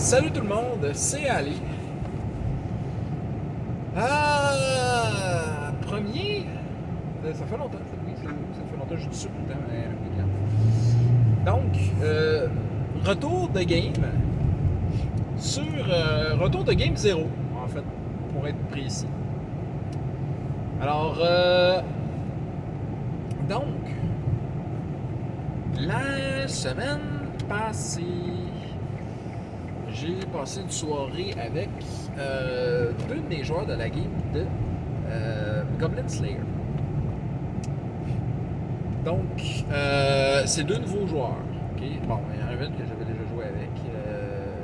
Salut tout le monde, c'est Ali. Premier, ça fait longtemps, oui, ça fait longtemps que je dis ça tout le temps, mais regarde. Donc, retour de game sur retour de game 0, en fait, pour être précis. Alors, donc, la semaine passée, j'ai passé une soirée avec deux de mes joueurs de la game de Goblin Slayer. Donc, c'est deux nouveaux joueurs. Okay? Bon, il y en avait une que j'avais déjà joué avec,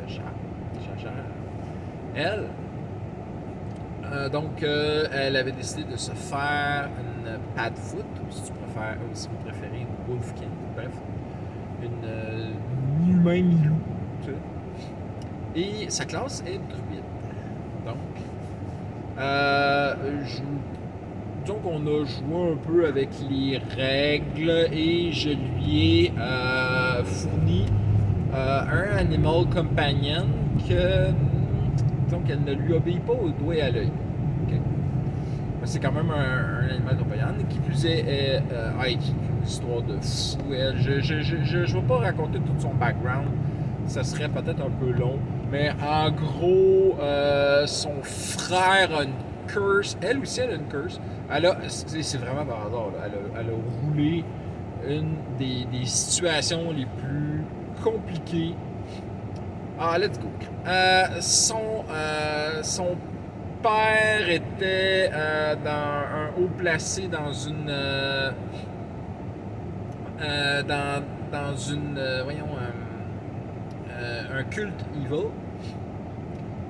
Charles. Elle, elle avait décidé de se faire une Padfoot, ou si tu préfères, ou si vous préférez, une Wolfkin. Bref, une humain mi-loup, tu sais. Et sa classe est druide. Donc, on a joué un peu avec les règles et je lui ai fourni un Animal Companion que, donc, elle ne lui obéit pas au doigt et à l'œil. Okay. C'est quand même un Animal Companion qui plus est une histoire de fou. Je ne vais pas raconter tout son background, ça serait peut-être un peu long. Mais en gros, son frère a une curse. Elle aussi, elle a une curse. C'est vraiment par hasard. Elle a roulé une des situations les plus compliquées. Let's go. Son père était dans un haut placé dans une... un culte evil.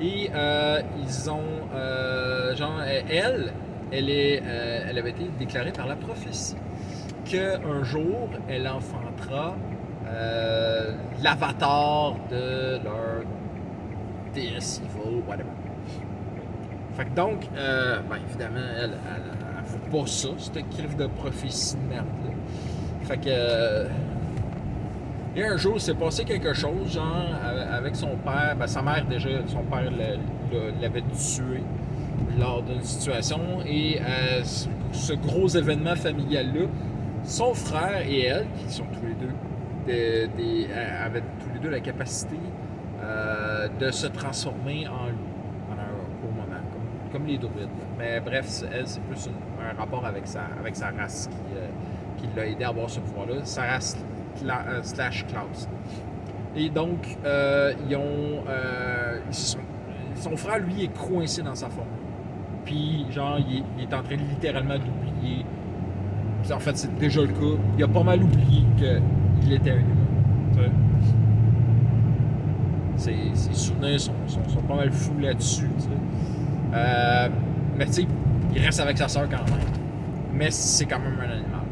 Et ils ont elle avait été déclarée par la prophétie qu'un jour elle enfantera l'avatar de leur déesse evil, whatever. Fait que donc, évidemment, elle veut pas ça, cette crif de prophétie de merde là. Fait que et un jour, il s'est passé quelque chose, genre, avec son père. Sa mère, déjà, son père l'avait tué lors d'une situation. Et ce gros événement familial-là, son frère et elle, qui sont tous les deux, avaient tous les deux la capacité de se transformer en loup pendant un court moment, comme les druides. Mais bref, elle, c'est plus un rapport avec sa race qui l'a aidé à avoir ce pouvoir-là. Sa race slash classe. Et donc, son frère, lui, est coincé dans sa forme. Puis, genre, il est en train de littéralement d'oublier. En fait, c'est déjà le cas. Il a pas mal oublié qu'il était un humain. Ses souvenirs sont pas mal fous là-dessus. Mais tu sais, il reste avec sa soeur quand même. Mais c'est quand même un animal.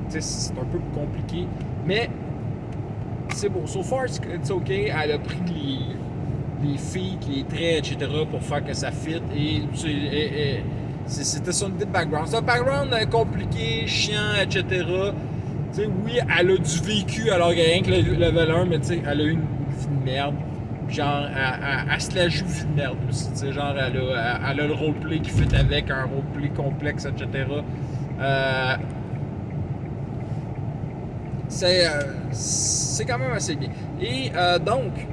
C'est un peu compliqué, mais c'est beau. So far, it's OK. Elle a pris les filles, les traits, etc. pour faire que ça fit. Et c'était son idée de background. C'est un background compliqué, chiant, etc. T'sais, oui, elle a du vécu alors qu'il y a rien que le level 1, mais elle a eu une vie de merde. Genre, elle se la joue vie de merde aussi. Genre, elle a le roleplay qui fit avec, un roleplay complexe, etc. C'est quand même assez bien. Et donc,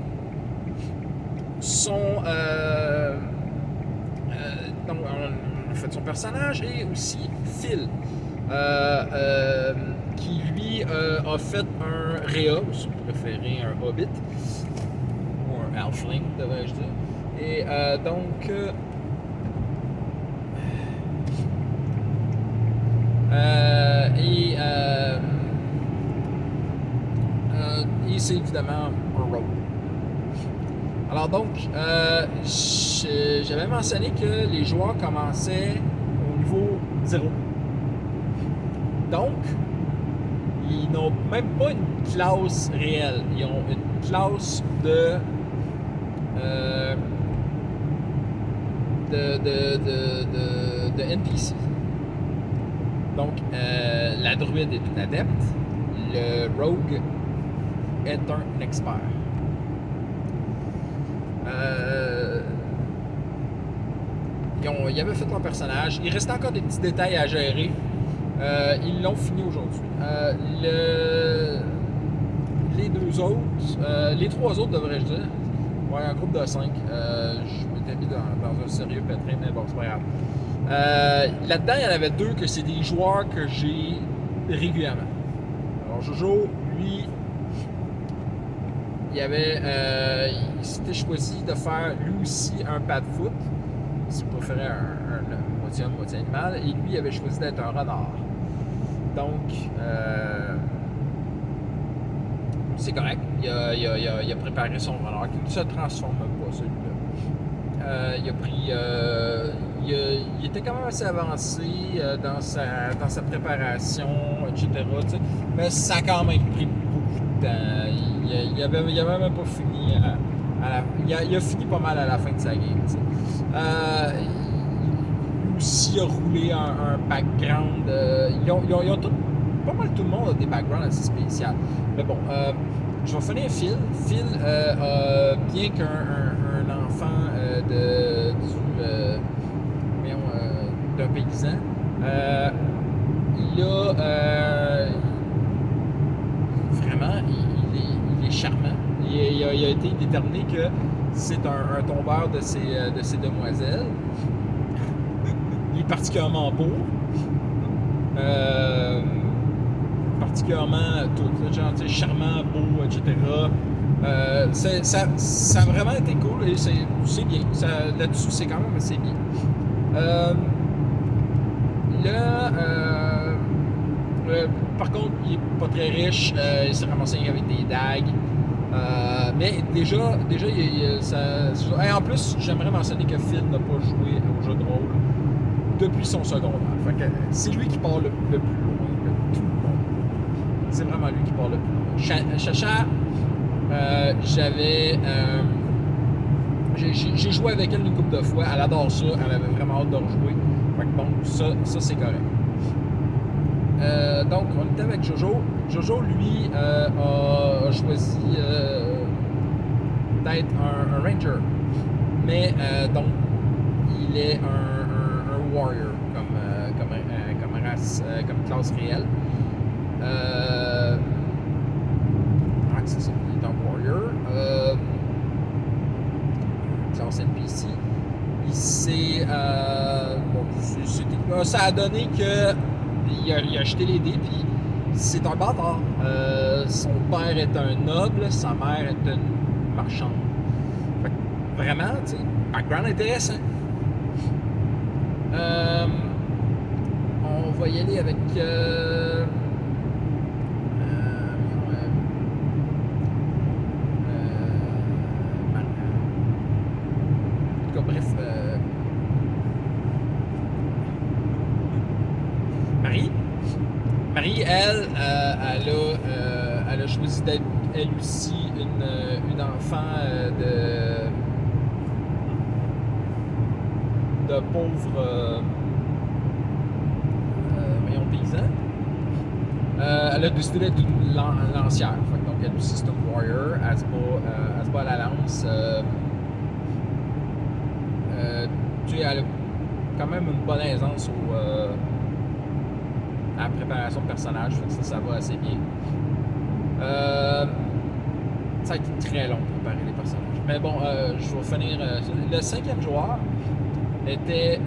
donc, on a fait son personnage et aussi Phil, qui lui a fait un Réa, ou si vous préférez un Hobbit, ou un Halfling, devrais-je dire. Et et c'est évidemment un rogue. Alors donc, j'avais mentionné que les joueurs commençaient au niveau 0. Donc, ils n'ont même pas une classe réelle. Ils ont une classe de NPC. Donc, la druide est une adepte. Le rogue est un expert. Ils avaient fait leur personnage. Il restait encore des petits détails à gérer. Ils l'ont fini aujourd'hui. Les deux autres, les trois autres devrais-je dire, ouais, un groupe de 5. Je m'étais mis dans un sérieux pétrin, mais bon, c'est pas grave. Là-dedans, il y en avait deux que c'est des joueurs que j'ai régulièrement. Alors Jojo, lui, il s'était choisi de faire lui aussi un pas de foot. S'il préférait un moitié homme, moitié animal. Et lui, il avait choisi d'être un renard. Donc, c'est correct. Il a préparé son renard qui ne se transforme pas, celui-là. Il était quand même assez avancé dans sa préparation, etc. T'sais. Mais ça a quand même pris beaucoup de temps. Il avait même pas fini. Il a fini pas mal à la fin de sa game. Il aussi a roulé un background. Ils ont pas mal tout le monde a des backgrounds assez spéciaux. Mais bon, je vais finir Phil. Phil, bien qu'un enfant d'un paysan, vraiment, il est charmant. Il a été déterminé que c'est un tombeur de ces demoiselles. Il est particulièrement beau. Particulièrement tout, genre, charmant, beau, etc. Ça a vraiment été cool et c'est bien. Là-dessus, c'est quand même assez bien. Par contre, il est pas très riche. Il s'est ramassé avec des dagues. Mais déjà et en plus, j'aimerais mentionner que Phil n'a pas joué au jeu de rôle depuis son secondaire. Fait que c'est lui qui part le plus loin de tout le monde. C'est vraiment lui qui part le plus loin. Chacha, j'ai joué avec elle une couple de fois. Elle adore ça. Elle avait vraiment hâte de rejouer. Fait que bon, ça c'est correct. Donc, on était avec Jojo. Jojo, lui, a choisi d'être un ranger. Mais, donc, il est un warrior comme race, comme classe réelle. C'est ça, il est un warrior. Classe NPC. Ça a donné que il a acheté les dés, puis c'est un bâtard. Son père est un noble, sa mère est une marchande. Fait que, vraiment, tu sais, background intéressant. On va y aller avec... bref... Marie, elle a choisi d'être elle aussi une enfant de pauvres paysans. Elle a décidé d'être une lancière. Donc elle aussi c'est une warrior. Elle se bat à la lance. Tu sais, elle a quand même une bonne aisance à la préparation de personnage, fait que ça va assez bien. Ça a été très long pour préparer les personnages. Mais bon, je vais finir. Le 5e joueur était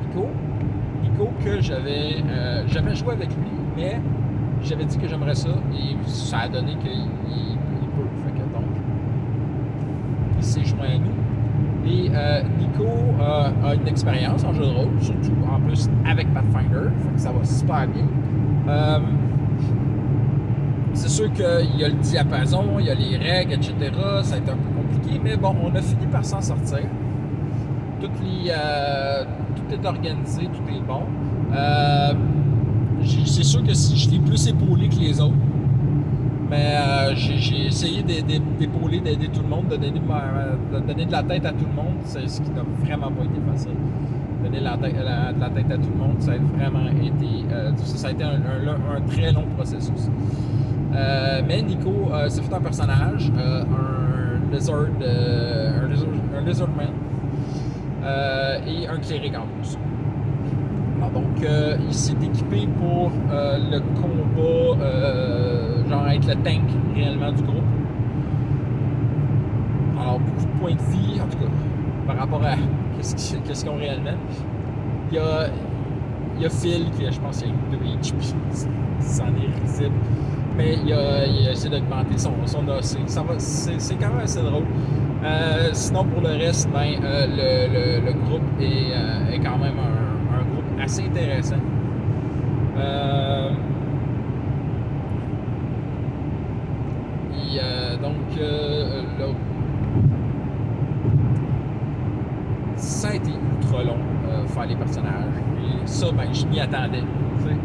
Nico. Nico que j'avais jamais joué avec lui, mais j'avais dit que j'aimerais ça et ça a donné qu'il peut. Fait que donc, il s'est joint à nous. Et Nico a une expérience en jeu de rôle, surtout en plus avec Pathfinder, fait que ça va super bien. C'est sûr qu'il y a le diapason, il y a les règles, etc. Ça a été un peu compliqué, mais bon, on a fini par s'en sortir. Tout est organisé, tout est bon. C'est sûr que je l'ai plus épaulé que les autres. Mais j'ai essayé d'épauler, d'aider tout le monde, de donner de la tête à tout le monde. C'est ce qui n'a vraiment pas été facile. Donner de la tête à tout le monde, ça a vraiment été... ça a été un très long processus. Mais Nico s'est fait un personnage, un Lizardman et un cléric en plus. Alors donc, il s'est équipé pour le combat, genre être le tank réellement du groupe. Alors, beaucoup de points de vie, en tout cas, par rapport à qu'est-ce qu'ils ont réellement. Il y a Phil qui, je pense, il a eu 2 HP, c'en est risible. Mais il a essayé d'augmenter son AC. C'est quand même assez drôle. Sinon, pour le reste, le groupe est quand même un groupe assez intéressant. Ça a été ultra long faire les personnages. Et ça, je m'y attendais. T'sais.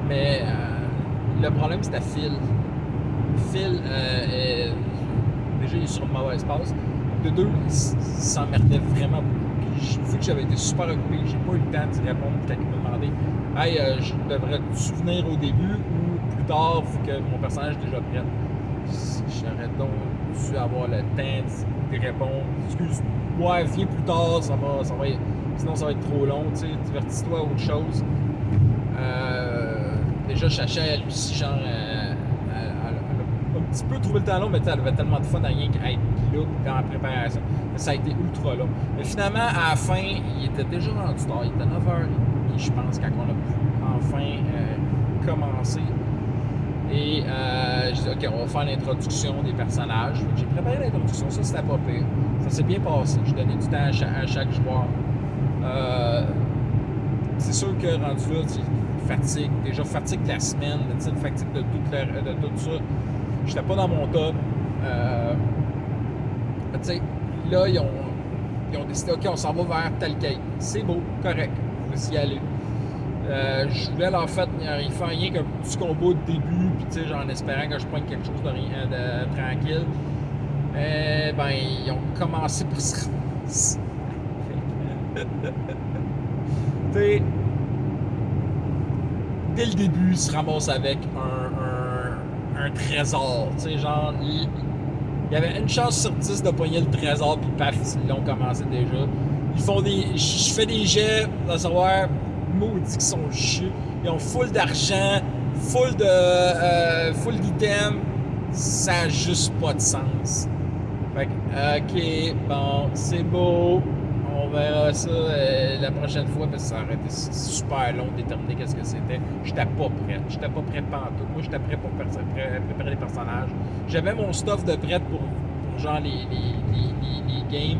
Mais le problème, c'était Phil. Phil, déjà, il est sur une mauvaise passe. De deux, il s'emmerdait vraiment beaucoup. Puis, vu que j'avais été super occupé, j'ai pas eu le temps d'y répondre quand il m'a demandé hey, je devrais-tu venir au début ou plus tard, vu que mon personnage est déjà prêt. J'aurais donc dû avoir le temps de répondre. Excuse, ouais, viens plus tard, sinon ça va être trop long, tu sais, divertis-toi à autre chose. Déjà, je cherchais elle aussi, genre, elle a un petit peu trouvé le temps long, mais elle avait tellement de fun à rien qu'à être là dans la préparation. Ça a été ultra long. Mais finalement, à la fin, il était déjà rendu tard, il était 9h30, je pense, quand on a pu enfin commencer. Et j'ai dit, OK, on va faire l'introduction des personnages. J'ai préparé l'introduction, ça c'était pas pire. Ça s'est bien passé. J'ai donné du temps à chaque joueur. C'est sûr que rendu là, fatigue de la semaine, fatigue de tout ça. J'étais pas dans mon top. Tu sais, là, ils ont décidé, OK, on s'en va vers tel quai. C'est beau, correct, vous y allez. Je voulais en fait il fait rien qu'un petit combat de début, puis tu sais, genre en espérant que je prenne quelque chose de tranquille. Ils ont commencé par se ramasser. Tu sais, dès le début, ils se ramassent avec un trésor. Tu sais, genre, il y avait une chance sur 10 de pogner le trésor, puis paf, ils l'ont commencé déjà. Je fais des jets, à savoir. Maudits qui sont chiés. Ils ont full d'argent, full d'items. Ça n'a juste pas de sens. Fait que, OK, bon, c'est beau. On verra ça la prochaine fois parce que ça aurait été super long de déterminer qu'est-ce que c'était. J'étais pas prête. J'étais pas prête pantoute. Moi, j'étais prêt pour préparer les personnages. J'avais mon stuff de prête pour genre les games.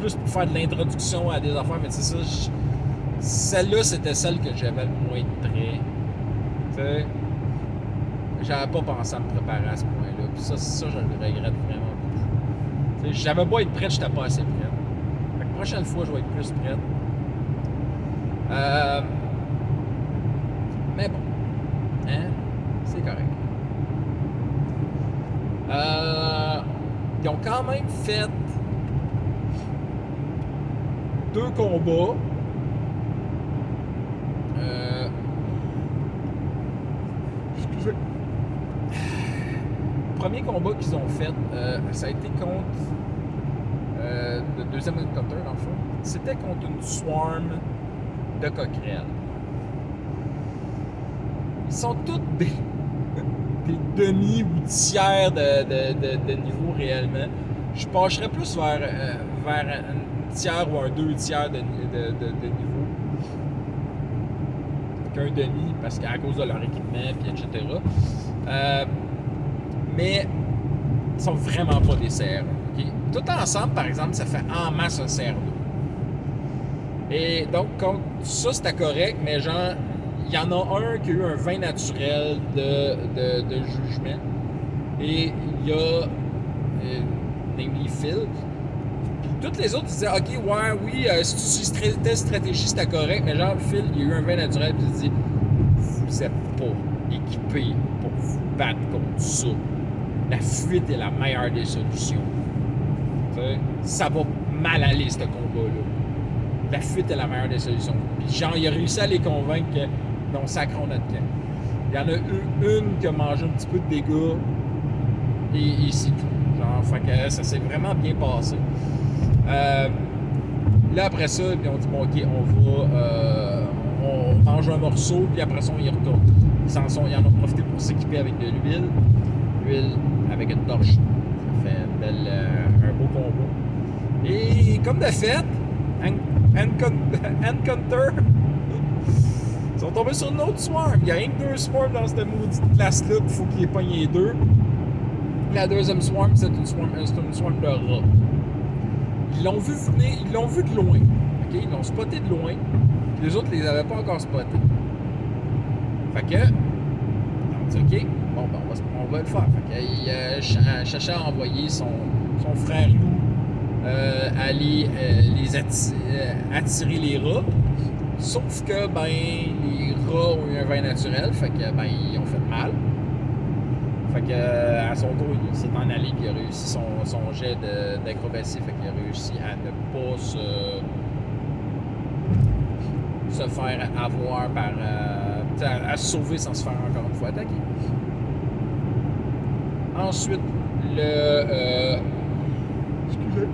Plus pour faire de l'introduction à des affaires, mais c'est ça. Celle-là, c'était celle que j'avais le moins de traits. Tu sais, j'avais pas pensé à me préparer à ce point-là. Puis ça, je le regrette vraiment beaucoup. Tu sais, j'avais beau être prête, j'étais pas assez prête. Fait que la prochaine fois, je vais être plus prête. Mais bon. Hein? C'est correct. Ils ont quand même fait 2 combats. Le premier combat qu'ils ont fait, ça a été contre le deuxième encounter, dans le fond. C'était contre une swarm de coquerelles. Ils sont tous des demi ou tiers de niveau réellement. Je pencherais plus vers un tiers ou un 2 tiers de niveau qu'un demi, parce qu'à cause de leur équipement, puis etc. Mais ils sont vraiment pas des CR1. Okay? Tout ensemble, par exemple, ça fait en masse un CR2. Et donc, ça, c'était correct, mais genre, il y en a un qui a eu un 20 naturel de jugement. Et il y a, namely Phil. Puis toutes les autres, ils disaient, OK, oui, si tu utilises telle stratégie, c'était correct. Mais genre, Phil, il y a eu un 20 naturel, puis il dit, vous êtes pas équipé pour vous battre contre ça. La fuite est la meilleure des solutions. T'sais, ça va mal aller, ce combat-là. La fuite est la meilleure des solutions. Puis genre, il a réussi à les convaincre que non, sacrons notre camp. Il y en a une qui a mangé un petit peu de dégâts et c'est tout. Genre, Fait que ça s'est vraiment bien passé. Là, après ça, puis on dit, bon, OK, on mange un morceau, puis après ça, on y retourne. Ils en ont profité pour s'équiper avec de l'huile. L'huile avec une torche. Ça fait un beau combo. Et comme de fait, Encounter, ils sont tombés sur une autre swarm. Il y a rien que 2 swarms dans cette maudite classe-là, il faut qu'il y ait pogné les 2. La deuxième swarm, c'est une swarm de rats. Ils l'ont vu venir, ils l'ont vu de loin. Okay? Ils l'ont spoté de loin. Les autres, ils les avaient pas encore spotés. Fait que, on dit OK, bon, ben, on va le faire. Fait que Chacha a envoyé son frère loup aller attirer les rats. Sauf que, ben, les rats ont eu un vin naturel. Fait que, ben, ils ont fait mal. Fait que, à son tour, il s'est en allé et il a réussi son jet d'acrobatie. Fait qu'il a réussi à ne pas se faire avoir par... à se sauver sans se faire encore une fois attaquer. Ensuite, excusez.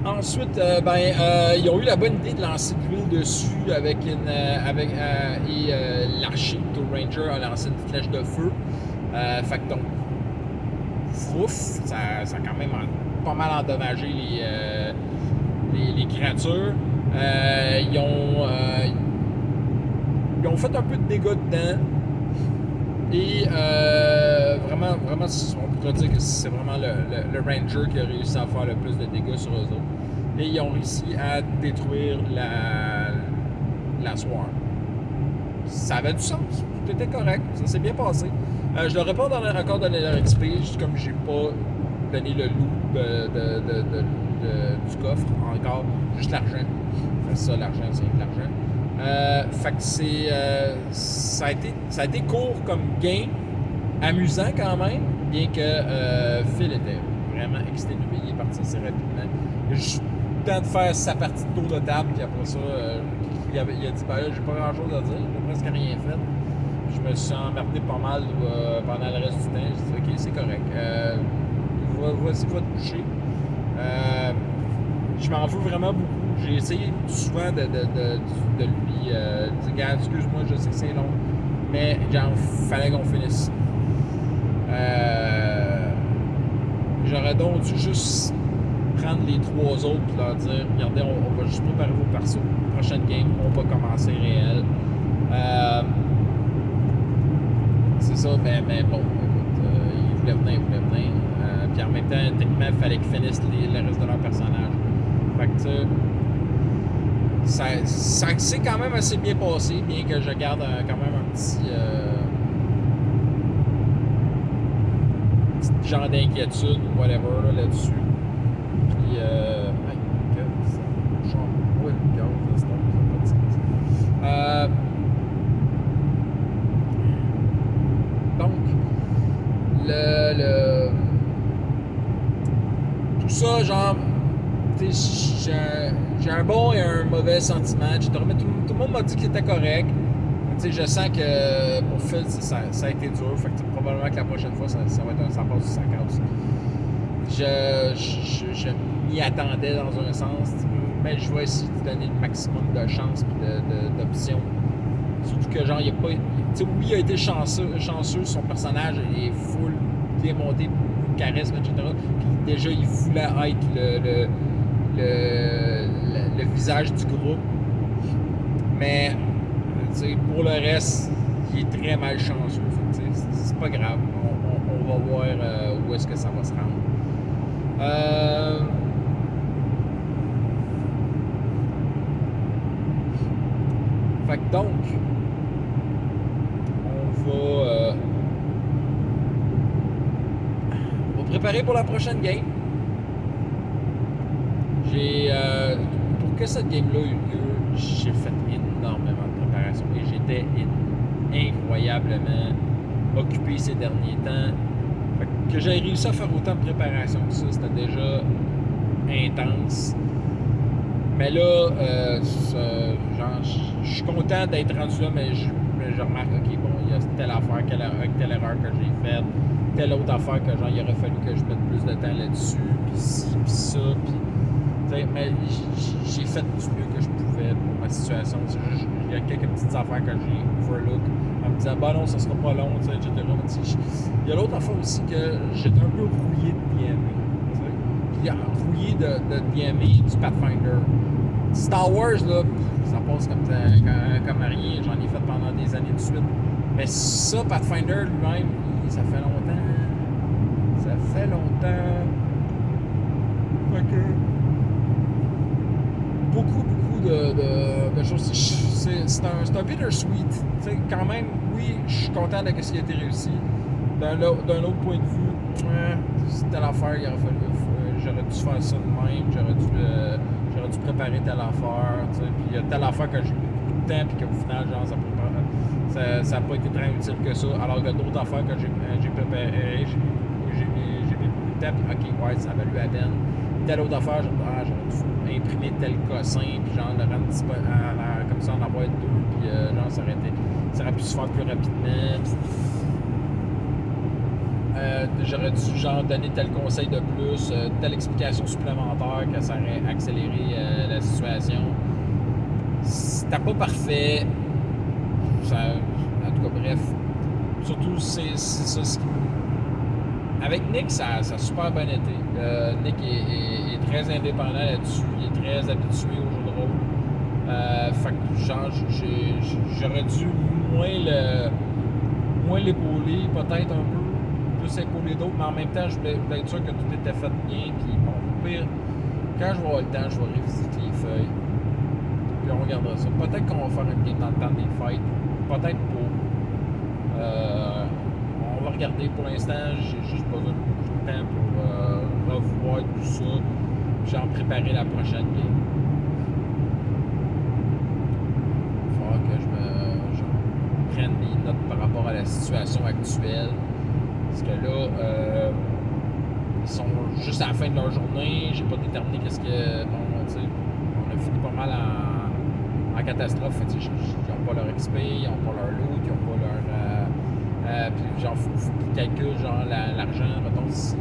Ensuite, ils ont eu la bonne idée de lancer de l'huile dessus avec l'archer, le Ranger a lancé une flèche de feu. Fait que donc, frouf, ça a quand même pas mal endommagé les créatures. Ils ont fait un peu de dégâts dedans. Et vraiment, on pourrait dire que c'est vraiment le Ranger qui a réussi à faire le plus de dégâts sur eux autres. Et ils ont réussi à détruire la Swarm. Ça avait du sens, tout était correct, ça s'est bien passé. Je leur ai pas encore donné leur XP, juste comme j'ai pas donné le loot du coffre encore, juste l'argent. C'est ça, l'argent, c'est de l'argent. Fait que ça a été court comme gain, amusant quand même, bien que Phil était vraiment exténué, il est parti assez rapidement. Il a juste eu le temps de faire sa partie de tour de table, puis après ça, il a dit ben là, j'ai pas grand chose à dire, j'ai presque rien fait. Puis je me suis emmerdé pas mal pendant le reste du temps. J'ai dit ok, c'est correct. Vas-y, va te coucher. Je m'en veux vraiment beaucoup. J'ai essayé souvent de lui dire gars, excuse-moi, je sais que c'est long, mais genre, fallait qu'on finisse. J'aurais donc dû juste prendre les 3 autres et leur dire regardez, on va juste préparer vos persos. Prochaine game, on va commencer réel. C'est ça, mais bon, écoute, ils voulaient venir. Puis en même temps, techniquement, il fallait qu'ils finissent le reste de leur personnage. Fait que, ça s'est quand même assez bien passé, bien que je garde quand même un petit genre d'inquiétude ou whatever là-dessus. Puis, tout ça, genre, j'ai un bon et un mauvais sentiment. Tout le monde m'a dit qu'il était correct. Je sens que pour Phil, ça a été dur. Fait que probablement que la prochaine fois, ça passe du sac aussi. Je m'y attendais dans un sens, mais je vais essayer de donner le maximum de chance et d'options. Surtout que genre, il a pas. Oui, il a été chanceux, son personnage est full démonté, charisme, etc. Puis déjà, il voulait être le visage du groupe. Mais pour le reste, il est très malchanceux. C'est pas grave. On va voir où est-ce que ça va se rendre. Fait que donc, on va préparer pour la prochaine game. Pour que cette game-là ait eu lieu, j'ai fait énormément de préparation et j'étais incroyablement occupé ces derniers temps. Fait que j'ai réussi à faire autant de préparation que ça, c'était déjà intense. Mais là, je suis content d'être rendu là, mais je remarque, ok, bon, il y a telle affaire, telle erreur que j'ai faite. telle autre affaire que genre il aurait fallu que je mette plus de temps là-dessus, puis ci, puis ça, puis... Mais j'ai fait du mieux que je pouvais pour ma situation. Il y a quelques petites affaires que j'ai overlook en me disant, bah non, ça sera pas long, etc. Il y a l'autre affaire aussi que j'étais un peu rouillé de DMA. Puis rouillé de DMA du Pathfinder. Star Wars, là, ça passe comme rien. J'en ai fait pendant des années de suite. Mais ça, Pathfinder lui-même, ça fait longtemps. Ça fait longtemps. Ok. Beaucoup de choses. C'est un bittersweet. T'sais, quand même, oui, je suis content de ce qui a été réussi. D'un autre point de vue, c'est telle affaire, il aurait fallu. J'aurais dû faire ça de même, j'aurais dû préparer telle affaire. Puis il y a telle affaire que j'ai mis beaucoup de temps, puis qu'au final, genre, ça n'a pas été très utile que ça. Alors qu'il y a d'autres affaires que j'ai préparées, j'ai mis beaucoup de temps, puis ok, ouais, ça a valu la peine. Telle autre affaire, j'aurais dû imprimer tel cossin, puis genre le rendre comme ça en avoir deux, puis genre ça aurait pu se faire plus rapidement. J'aurais dû genre donner tel conseil de plus, telle explication supplémentaire que ça aurait accéléré la situation. C'était pas parfait. En tout cas, bref. Surtout, c'est ça ce qui... Avec Nick, ça a super bien été. Nick est très indépendant là-dessus. Il est très habitué au jeu de rôle. Fait que genre, j'aurais dû moins l'épauler, peut-être un peu. Plus épauler d'autres, mais en même temps, je voulais être sûr que tout était fait bien. Puis bon, au pire, quand je vais avoir le temps, je vais revisiter les feuilles. Puis on regardera ça. Peut-être qu'on va faire une game dans le temps des fêtes. Peut-être pas. On va regarder. Pour l'instant, j'ai juste besoin de beaucoup de temps pour revoir tout ça. Puis genre préparer la prochaine game. Il va falloir que je prenne des notes par rapport à la situation actuelle. Parce que là, ils sont juste à la fin de leur journée. J'ai pas déterminé qu'est-ce que... Bon, tu sais, on a fini pas mal en catastrophe. Ils n'ont pas leur XP, ils n'ont pas leur loot, ils n'ont pas leur... puis genre, faut qu'ils calculent genre l'argent, mettons, si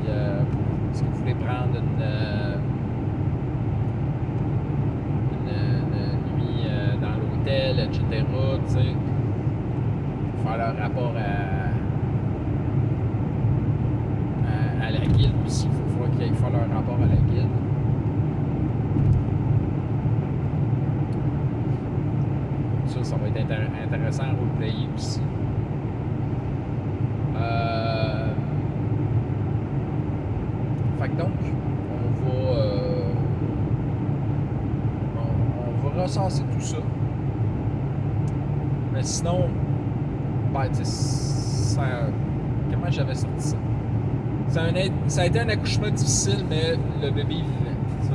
vous voulez prendre une nuit dans l'hôtel, etc. Tu sais, faire leur rapport à la guilde aussi. Il faut qu'ils aillent faire leur rapport à la guilde. Ça va être intéressant à roleplayer aussi. Fait que donc, on va recenser tout ça. Mais sinon, ben, tu sais, comment j'avais sorti ça? Ça a été un accouchement difficile, mais le bébé vivait. Ça.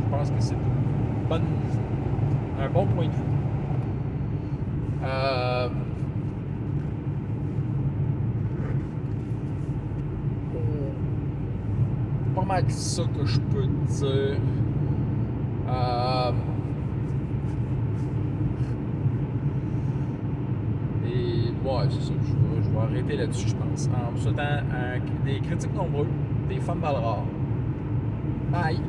Je pense que c'est un bon point de vue. Pas mal ça que je peux te dire. Et ouais, c'est ça. Je vais arrêter là-dessus, je pense. En vous souhaitant des critiques nombreux, des fans balles rares. Bye!